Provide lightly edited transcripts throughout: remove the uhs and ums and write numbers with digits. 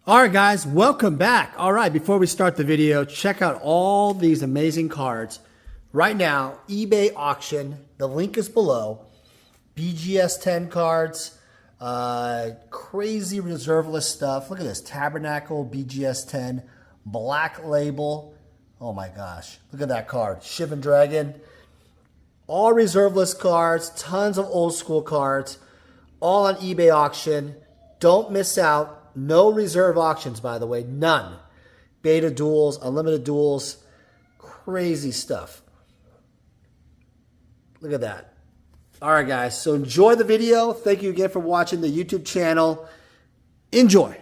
All right, guys, welcome back. All right, before we start the video, check out all these amazing cards. Right now, eBay auction, the link is below. BGS 10 cards, crazy reserve list stuff. Look at this, Tabernacle, BGS 10, Black Label. Oh my gosh, look at that card, Shivan Dragon. All reserve list cards, tons of old school cards, all on eBay auction. Don't miss out. No reserve auctions, by the way, none. Beta duels, unlimited duels, crazy stuff. Look at that. All right, guys, so enjoy the video. Thank you again for watching the YouTube channel. Enjoy.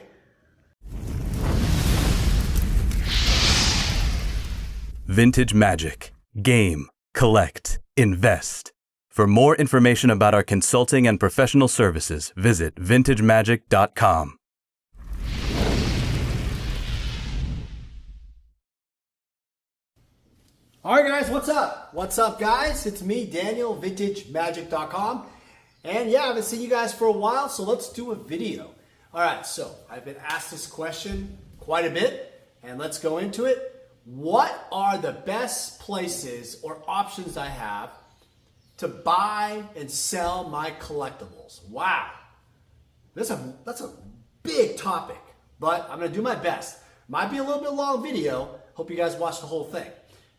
Vintage Magic. Game, collect, invest. For more information about our consulting and professional services, visit vintagemagic.com. All right, guys, what's up? What's up, guys? It's me, Daniel, vintagemagic.com. And yeah, I haven't seen you guys for a while, so let's do a video. All right, so I've been asked this question quite a bit, and let's go into it. What are the best places or options I have to buy and sell my collectibles? Wow, that's a big topic, but I'm gonna do my best. Might be a little bit long video. Hope you guys watch the whole thing.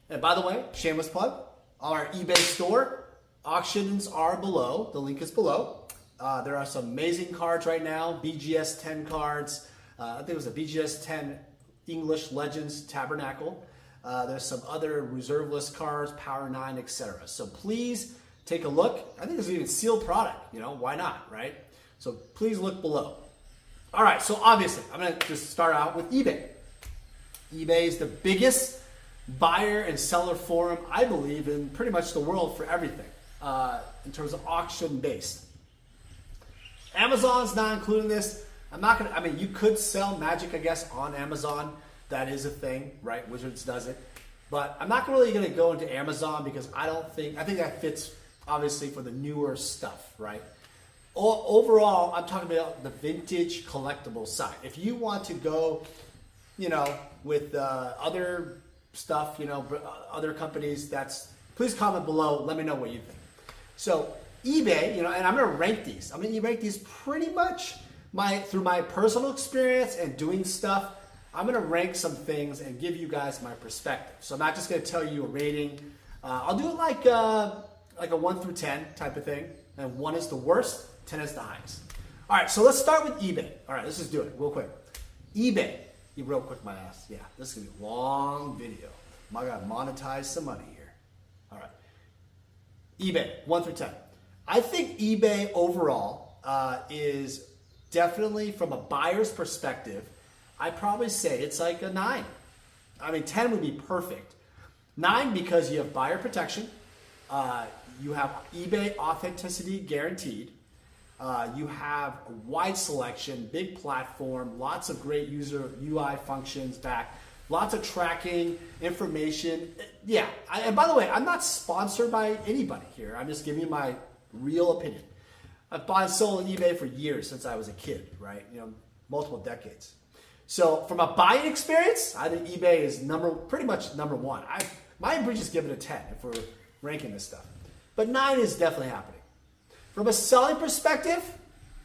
And by the way, shameless plug, our eBay store, auctions are below. The link is below. There are some amazing cards right now, BGS 10 cards. I think it was a BGS 10 English Legends Tabernacle. There's some other reserve list cards, Power 9, etc. So please take a look. I think there's even sealed product, why not, right? So please look below. All right, so obviously, I'm gonna just start out with eBay. eBay is the biggest buyer and seller forum, I believe, in pretty much the world for everything, in terms of auction based. Amazon's not including this. You could sell Magic, I guess, on Amazon. That is a thing, right? Wizards does it. But I'm not really gonna go into Amazon because I think that fits obviously for the newer stuff, right? Overall, I'm talking about the vintage collectible side. If you want to go, with other stuff, other companies, please comment below. Let me know what you think. So eBay, and I'm gonna rank these. I'm gonna rank these pretty much through my personal experience and doing stuff. I'm gonna rank some things and give you guys my perspective. So I'm not just gonna tell you a rating. I'll do it like a 1 through 10 type of thing. And 1 is the worst, 10 is the highest. All right, so let's start with eBay. All right, let's just do it real quick. eBay. Real quick, my ass. Yeah, this is gonna be a long video. I gotta monetize some money here. All right. eBay, 1 through 10. I think eBay overall is definitely, from a buyer's perspective, I'd probably say it's like a 9. 10 would be perfect. 9 because you have buyer protection. You have eBay authenticity guaranteed. You have a wide selection, big platform, lots of great user UI functions back, lots of tracking, information. Yeah, and by the way, I'm not sponsored by anybody here. I'm just giving you my real opinion. I've bought and sold on eBay for years since I was a kid, right? Multiple decades. So from a buying experience, I think eBay is pretty much number 1. My bridge is given a 10 if we're ranking this stuff. But 9 is definitely happening. From a selling perspective,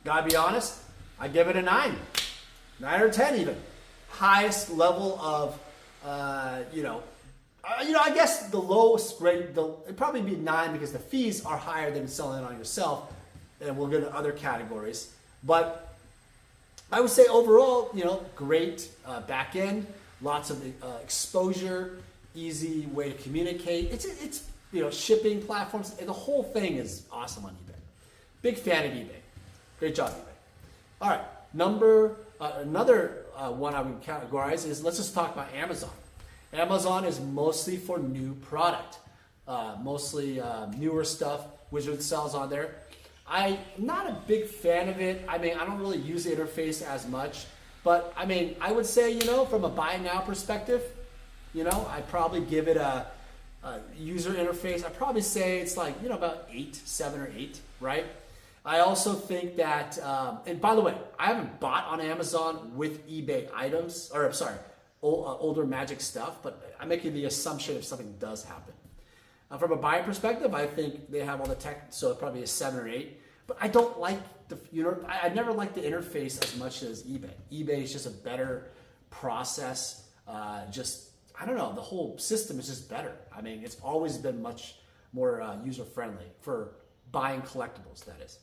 gotta be honest, I give it a 9. 9 or 10 even. Highest level of, I guess the lowest grade, it'd probably be 9 because the fees are higher than selling it on yourself, and we'll get into other categories. But I would say overall, great back end, lots of exposure, easy way to communicate. It's shipping platforms, and the whole thing is awesome on eBay. Big fan of eBay. Great job, eBay. All right, another one I would categorize is, let's just talk about Amazon. Amazon is mostly for new product, mostly newer stuff. Wizard sells on there. I'm not a big fan of it. I don't really use the interface as much, but I would say, from a buy now perspective, I'd probably give it a user interface. I'd probably say it's like, about 7 or 8, right? I also think that, and by the way, I haven't bought on Amazon with eBay items, or I'm sorry, older Magic stuff, but I'm making the assumption if something does happen. From a buyer perspective, I think they have all the tech, so it probably a 7 or 8. But I don't like I never liked the interface as much as eBay. eBay is just a better process. I don't know, the whole system is just better. I mean, it's always been much more user-friendly for buying collectibles, that is.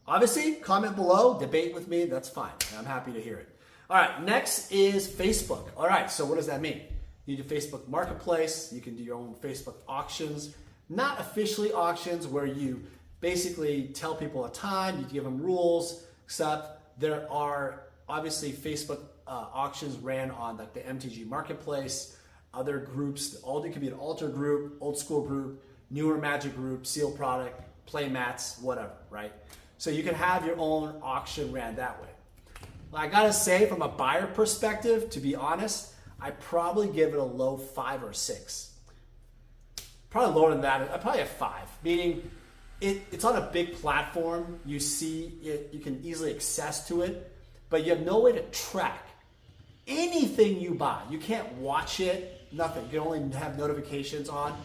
Obviously, comment below, debate with me, that's fine. I'm happy to hear it. All right, next is Facebook. All right, so what does that mean? You do Facebook Marketplace, you can do your own Facebook auctions, not officially auctions where you basically tell people a time, you give them rules, except there are obviously Facebook auctions ran on like the MTG Marketplace, other groups, it could be an altar group, old school group, newer Magic group, sealed product, play mats, whatever, right? So you can have your own auction ran that way. I gotta say, from a buyer perspective, to be honest, I probably give it a low 5 or 6. Probably lower than that, probably a 5, meaning it's on a big platform. You see it, you can easily access to it, but you have no way to track anything you buy. You can't watch it, nothing. You can only have notifications on.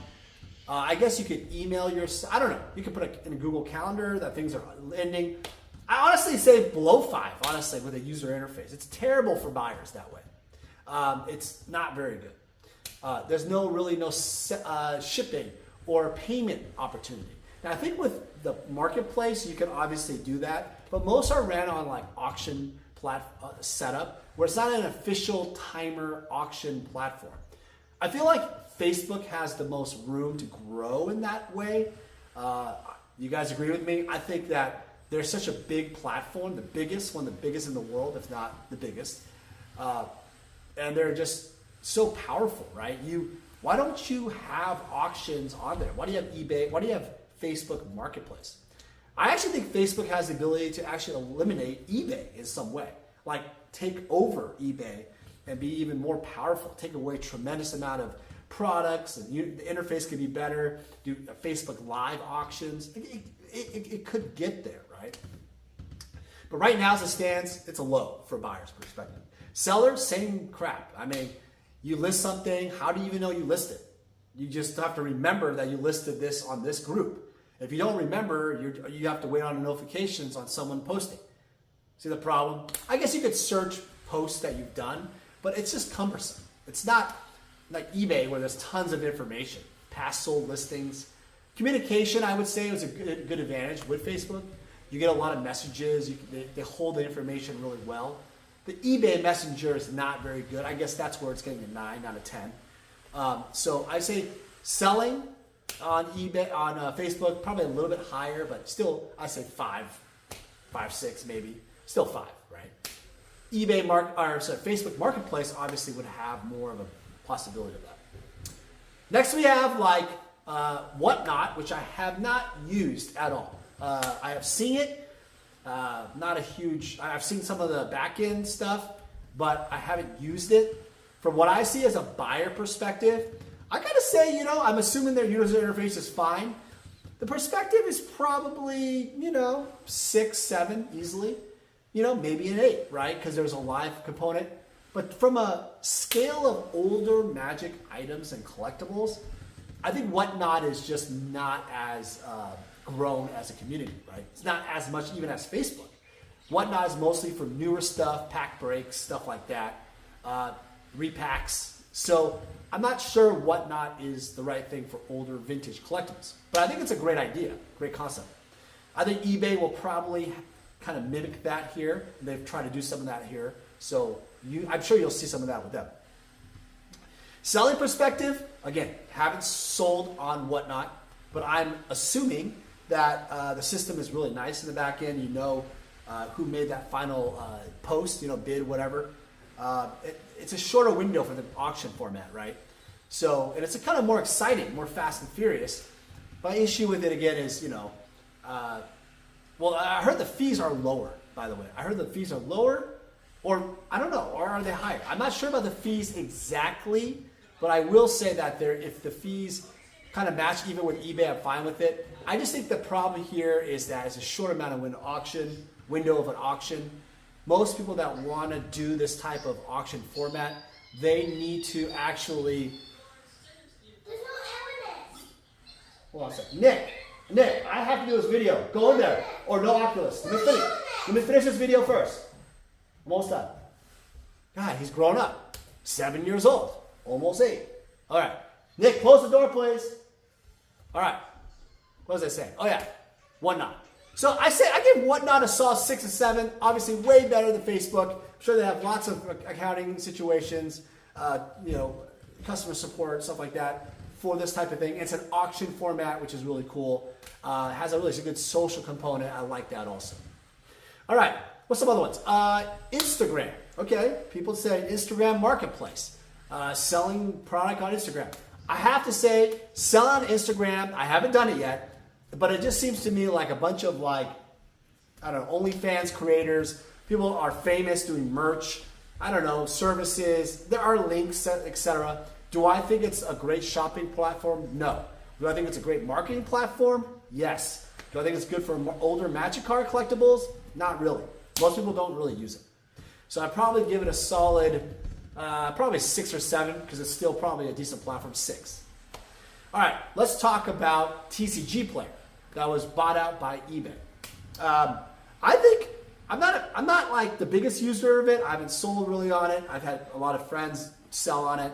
I guess you could email I don't know, you could put it in a Google Calendar that things are ending. I honestly say below 5, honestly, with a user interface. It's terrible for buyers that way. It's not very good. There's no shipping or payment opportunity. Now, I think with the marketplace, you can obviously do that, but most are ran on like auction setup, where it's not an official timer auction platform. I feel like Facebook has the most room to grow in that way. You guys agree with me? I think that they're such a big platform, one of the biggest in the world, if not the biggest. And they're just so powerful, right? Why don't you have auctions on there? Why do you have eBay? Why do you have Facebook Marketplace? I actually think Facebook has the ability to actually eliminate eBay in some way, like take over eBay and be even more powerful, take away a tremendous amount of products, and the interface could be better, do Facebook Live auctions. It could get there, right? But right now, as it stands, it's a low for buyers' perspective. Sellers, same crap. I mean, you list something, how do you even know you listed it? You just have to remember that you listed this on this group. If you don't remember, you have to wait on notifications on someone posting. See the problem? I guess you could search posts that you've done, but it's just cumbersome. It's not like eBay where there's tons of information, past sold listings. Communication, I would say, is a good advantage with Facebook. You get a lot of messages. They hold the information really well. The eBay Messenger is not very good. I guess that's where it's getting a 9 out of 10. So I say selling on eBay, on Facebook, probably a little bit higher, but still, I say 5, 6 maybe. Still 5, right? Facebook Marketplace obviously would have more of a possibility of that. Next we have like Whatnot, which I have not used at all. I have seen it. I've seen some of the back end stuff, but I haven't used it. From what I see as a buyer perspective, I gotta say, I'm assuming their user interface is fine. The perspective is probably, 6, 7 easily. Maybe an 8, right? Because there's a live component. But from a scale of older Magic items and collectibles, I think Whatnot is just not as grown as a community, right? It's not as much even as Facebook. Whatnot is mostly for newer stuff, pack breaks, stuff like that, repacks. So I'm not sure Whatnot is the right thing for older vintage collectibles. But I think it's a great idea, great concept. I think eBay will probably kind of mimic that here. They've tried to do some of that here. So I'm sure you'll see some of that with them. Selling perspective, again, haven't sold on Whatnot, but I'm assuming that the system is really nice in the back end. Who made that final post, bid, whatever. It's a shorter window for the auction format, right? So, and it's a kind of more exciting, more fast and furious. My issue with it again is, I heard the fees are lower, by the way. I heard the fees are lower, or I don't know, or are they higher? I'm not sure about the fees exactly, but I will say that if the fees kind of match even with eBay, I'm fine with it. I just think the problem here is that it's a short amount of window of an auction. Most people that want to do this type of auction format, they need to actually... Hold on a second. Nick, I have to do this video. Go in there. Or no Oculus. Let me finish this video first. I'm almost done. God, he's grown up. 7 years old. Almost 8. All right. Nick, close the door, please. All right. What was I saying? Oh, yeah. Whatnot. So I give Whatnot a solid 6 or 7. Obviously, way better than Facebook. I'm sure they have lots of accounting situations, customer support, stuff like that for this type of thing. It's an auction format, which is really cool. It has a really good social component. I like that also. All right. What's some other ones? Instagram. Okay. People say Instagram marketplace. Selling product on Instagram. I have to say, selling on Instagram, I haven't done it yet, but it just seems to me like a bunch of OnlyFans creators. People are famous doing merch. Services. There are links, etc. Do I think it's a great shopping platform? No. Do I think it's a great marketing platform? Yes. Do I think it's good for older Magic card collectibles? Not really. Most people don't really use it. So I'd probably give it a solid, probably 6 or 7, because it's still probably a decent platform, 6. All right, let's talk about TCG Player that was bought out by eBay. I think I'm not like the biggest user of it. I haven't sold really on it. I've had a lot of friends sell on it.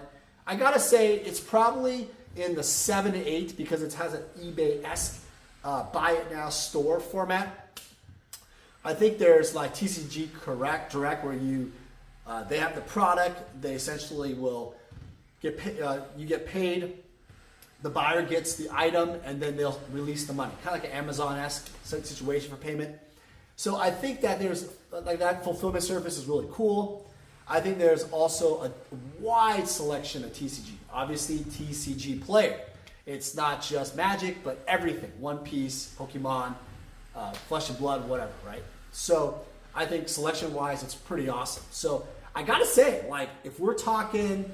I gotta say it's probably in the 7 to 8 because it has an eBay-esque buy it now store format. I think there's like TCG Direct where they have the product. They essentially will get you get paid. The buyer gets the item and then they'll release the money. Kind of like an Amazon-esque situation for payment. So I think that there's like that fulfillment service is really cool. I think there's also a wide selection of TCG. Obviously, TCG Player. It's not just Magic, but everything. One Piece, Pokemon, Flesh and Blood, whatever, right? So I think selection-wise, it's pretty awesome. So I gotta say, like, if we're talking,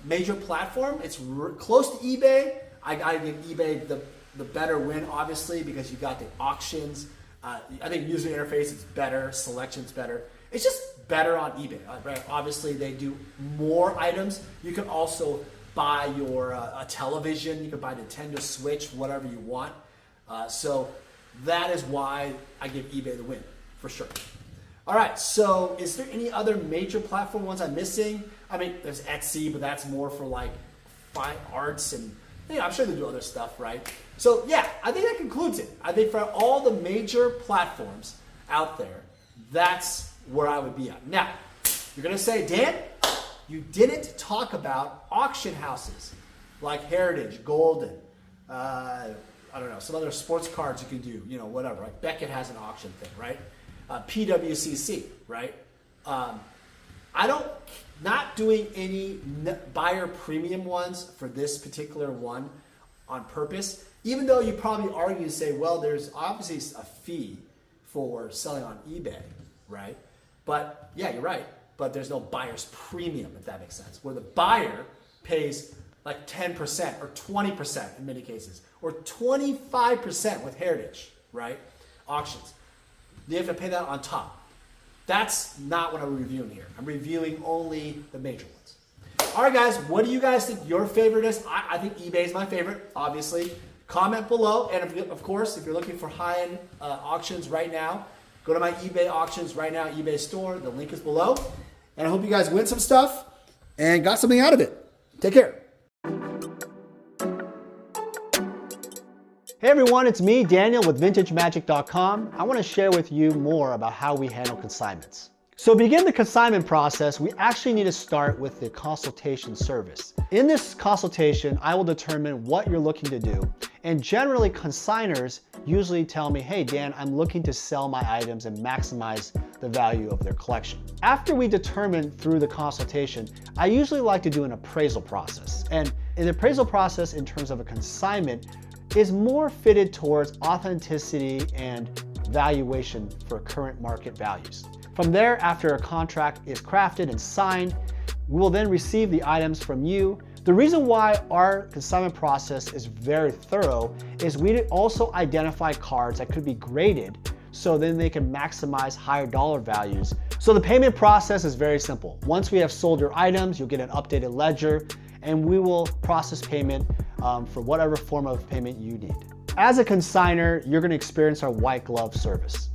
major platform, it's close to eBay. I gotta give eBay the better win, obviously, because you got the auctions. I think user interface is better, selection's better. It's just better on eBay, right? Obviously, they do more items. You can also buy your a television. You can buy Nintendo Switch, whatever you want. So that is why I give eBay the win, for sure. All right, so is there any other major platform ones I'm missing? I mean, there's Etsy, but that's more for like fine arts and I'm sure they do other stuff, right? So yeah, I think that concludes it. I think for all the major platforms out there, that's where I would be at. Now, you're gonna say, Dan, you didn't talk about auction houses like Heritage, Goldin, some other sports cards you can do, whatever. Like Beckett has an auction thing, right? PWCC, right? Not doing any buyer premium ones for this particular one on purpose, even though you probably argue and say, well, there's obviously a fee for selling on eBay, right? But yeah, you're right. But there's no buyer's premium, if that makes sense, where the buyer pays like 10% or 20% in many cases, or 25% with Heritage, right? Auctions. You have to pay that on top. That's not what I'm reviewing here. I'm reviewing only the major ones. All right, guys, what do you guys think your favorite is? I think eBay is my favorite, obviously. Comment below, and of course, if you're looking for high-end auctions right now, go to my eBay auctions right now, eBay store. The link is below. And I hope you guys win some stuff and got something out of it. Take care. Hey everyone, it's me, Daniel with VintageMagic.com. I want to share with you more about how we handle consignments. So to begin the consignment process, we actually need to start with the consultation service. In this consultation, I will determine what you're looking to do. And generally, consigners usually tell me, hey Dan, I'm looking to sell my items and maximize the value of their collection. After we determine through the consultation, I usually like to do an appraisal process. And an appraisal process in terms of a consignment is more fitted towards authenticity and valuation for current market values. From there, after a contract is crafted and signed, we will then receive the items from you. The reason why our consignment process is very thorough is we also identify cards that could be graded so then they can maximize higher dollar values. So the payment process is very simple. Once we have sold your items, you'll get an updated ledger and we will process payment for whatever form of payment you need. As a consigner, you're gonna experience our white glove service.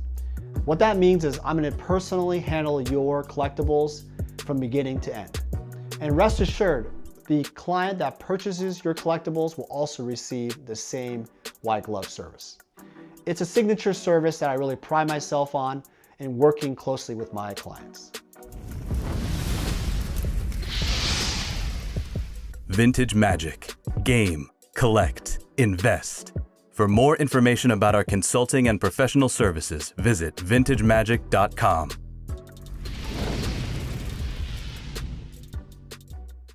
What that means is I'm gonna personally handle your collectibles from beginning to end. And rest assured, the client that purchases your collectibles will also receive the same white glove service. It's a signature service that I really pride myself on in working closely with my clients. Vintage Magic. Game, collect, invest. For more information about our consulting and professional services, visit vintagemagic.com.